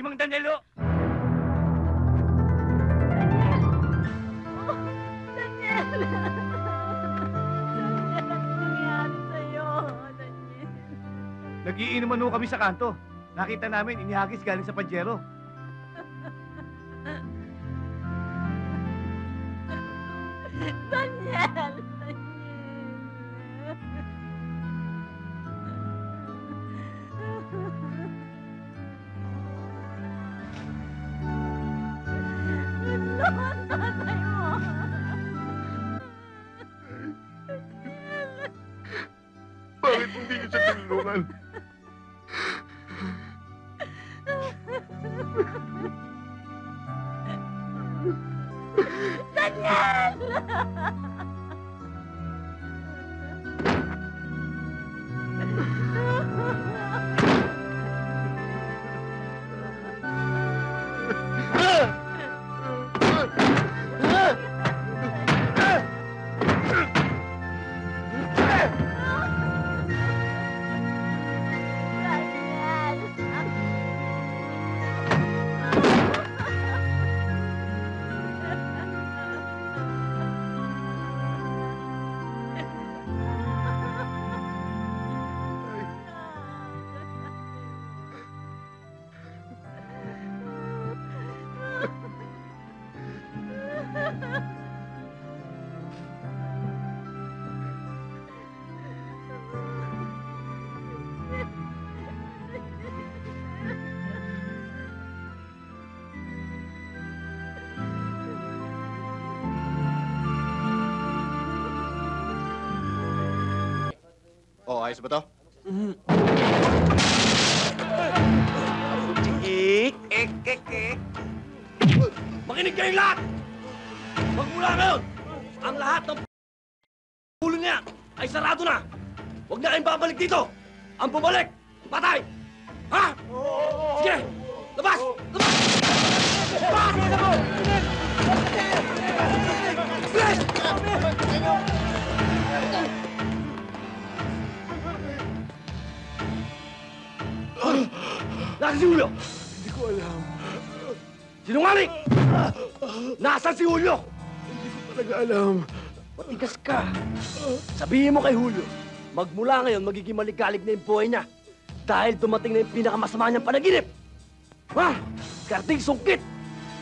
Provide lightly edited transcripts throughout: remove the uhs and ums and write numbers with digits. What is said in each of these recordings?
Si Mang Danilo! Daniel! Daniel, ano nangyari sa'yo? Daniel. Nagiinuman ho kami sa kanto. Nakita namin, inihagis galing sa Pajero. Daniel! Tatay mo! Bakit hindi niyo siya tinulungan? Daniel! Oh, ayos ba to? Makinig kayong lahat! Magmula ngayon, ang lahat ng ulo niya ay sarado na! Huwag na kayong babalik dito! Ang bumalik, patay! Ha? Sige! Labas! Labas! Labas! Bilis! Nasaan si Julio? Hindi ko alam. Sinungaling! Nasaan si Julio? Hindi ko talaga alam. Matigas ka. Sabihin mo kay Julio, magmula ngayon magiging maligalig na yung buhay niya. Dahil dumating na yung pinakamasama niyang panaginip. Ha? Karting sungkit.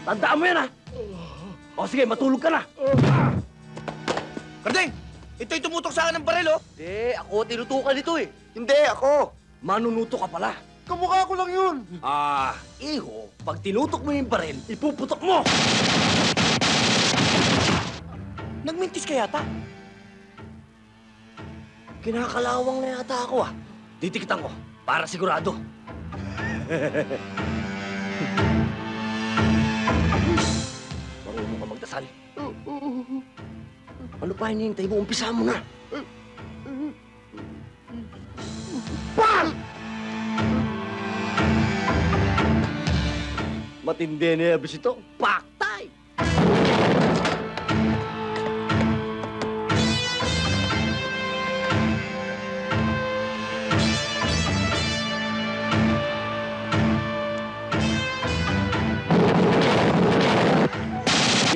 Tandaan mo yan, ha? O sige, matulog ka na. Karding! Ito'y tumutok sa akin ng baril, oh! Hindi, ako tinutukan nito eh. Hindi, ako! Manunuto ka pala. Kamukha ko lang yun. Iho, pag tinutok mo yung baril, ipuputok mo! Nagmintis ka yata. Kinakalawang na yata ako, ah. Titikitan ko, para sigurado. Marunong ka magdasal. Ano pa hinihintay mo? Umpisa mo na. Bang! Matindi na yung abis ito. Paktay!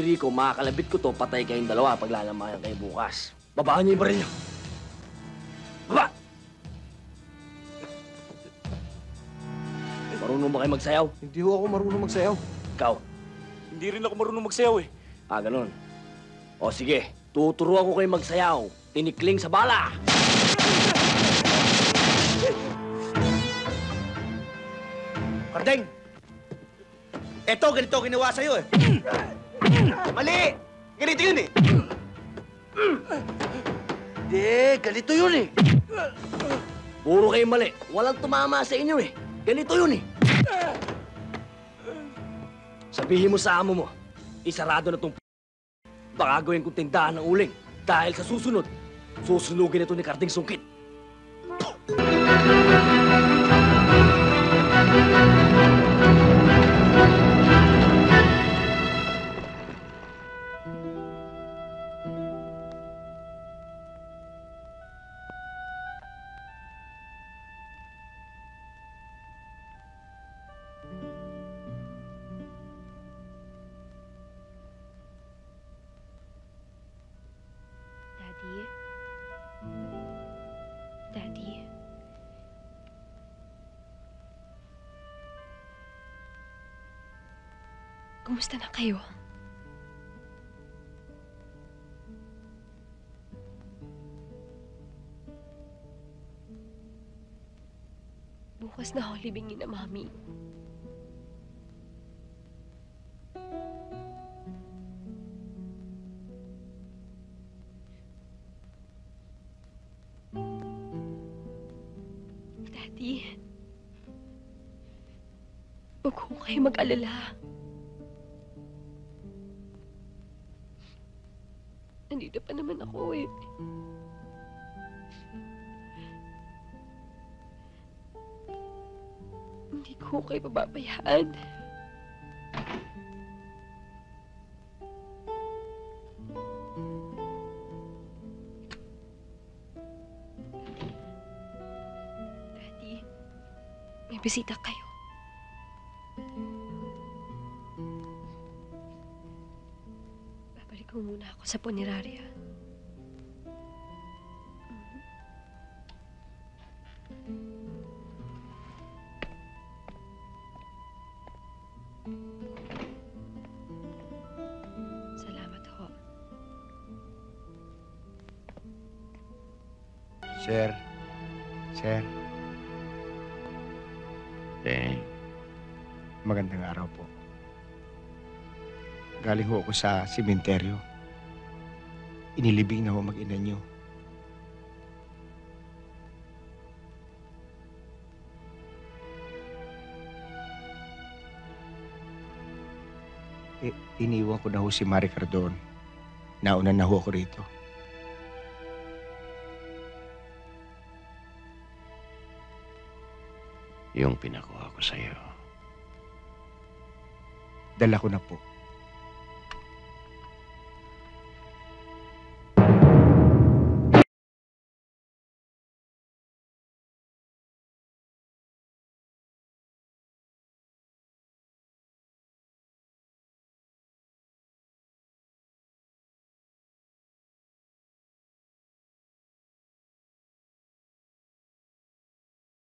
Rico, makakalabit ko to, patay kayong dalawa pag lalamayan kayo bukas. Babaan niyo yung baril niyo. Baba! Marunong ba kayo magsayaw? Hindi ho ako marunong magsayaw. Ikaw? Hindi rin ako marunong magsayaw, eh. Ganun. O sige, tuturuan ko kayo magsayaw. Tinikling sa bala! Karding! Eto, ganito ginawa sa'yo, eh. Mali! Ganito yun, eh. Hindi, ganito yun eh. Puro kayo mali. Walang tumama sa inyo eh. Ganito yun eh. Sabihin mo sa amo mo, isarado na tong baka gawin kong tindahan ng uling. Dahil sa susunod, susunugin ito ni Karding Sungkit. Kumusta na kayo? Bukas na ako libingin na Mami. Daddy, huwag ko kayo mag-alala. Nandito pa naman ako eh. Hindi ko kayo pababayaan. Daddy, may bisita kayo. Babalik ko muna ako sa punerarya. Salamat ho. Sir. Sir. Magandang araw po. Galing ho ako sa sementeryo. Inilibing na ho mag-ina niyo. Iniwan ko na ho si Mari Cardon. Nauna na ho ako rito. Yung pinakuha ko sa'yo. Dala ko na po.